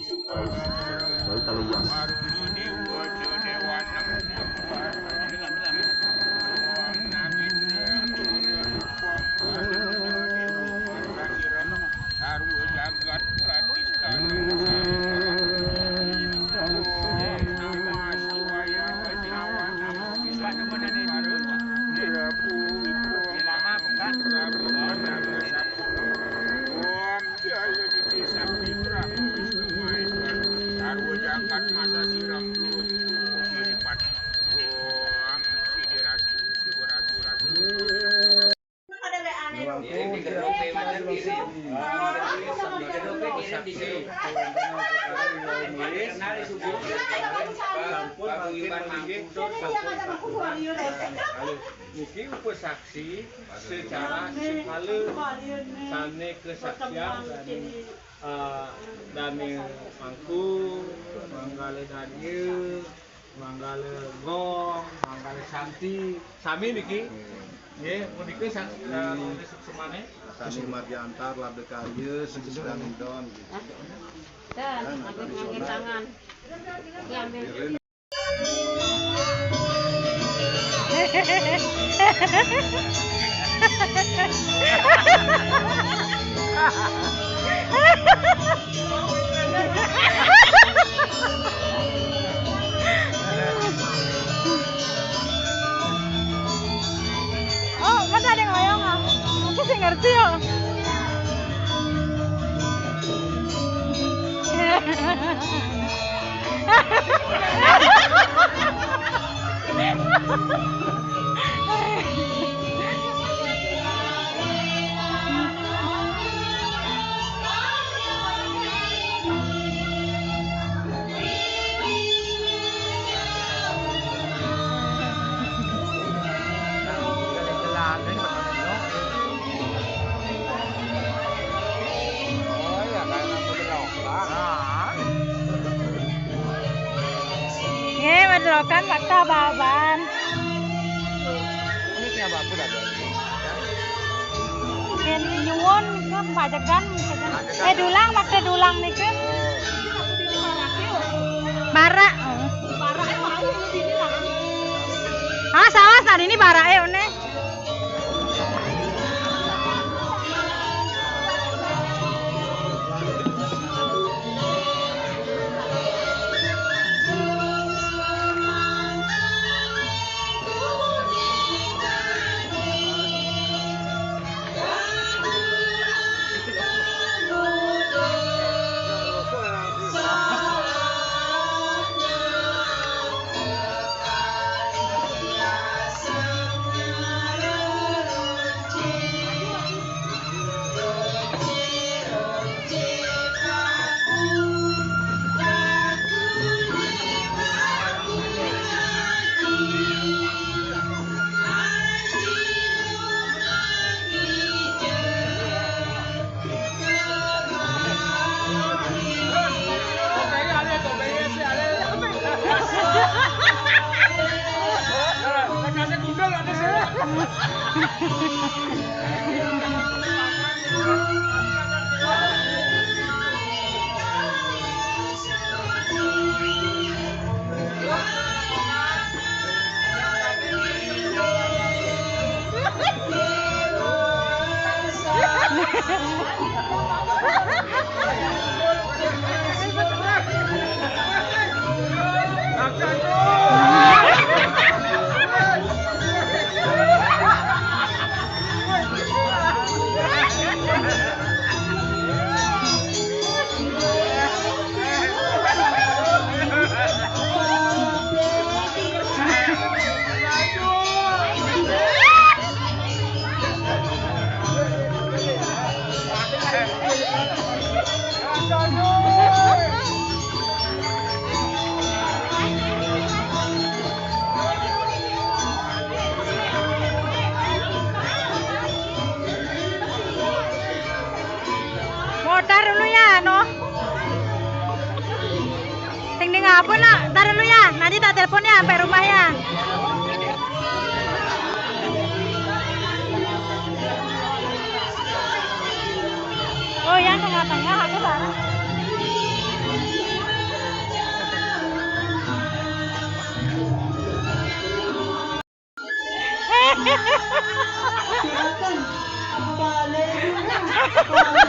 Baru tali yang. Sarwa jagat pratistana jagat masa siram turun kiripat om sidirastu siburastu rastu mungkin pesaksi secara sekali sane kesaksian dami mangku manggale daniel manggale gong manggale santi sami niki nggih puniki semane Sani Marjantar Labde Kalye Sedang Don. Dan ngangge tangan. Diambil. Oh, masa ada ngoyong ah? Aku sih ngerti ya. Madrokan fakta baban. ini siapa aku dah Ken nyuwun ke pajagan. Dulang makte dulang nih ke. Barak. Barak mau di sini lah. Ah, salah saat ini barak one. Tar dulu ya, no. Ting apa nak? Tar dulu ya. Nanti tak telepon ya sampai rumah ya. Oh, yang tengah-tengah aku taruh. ya.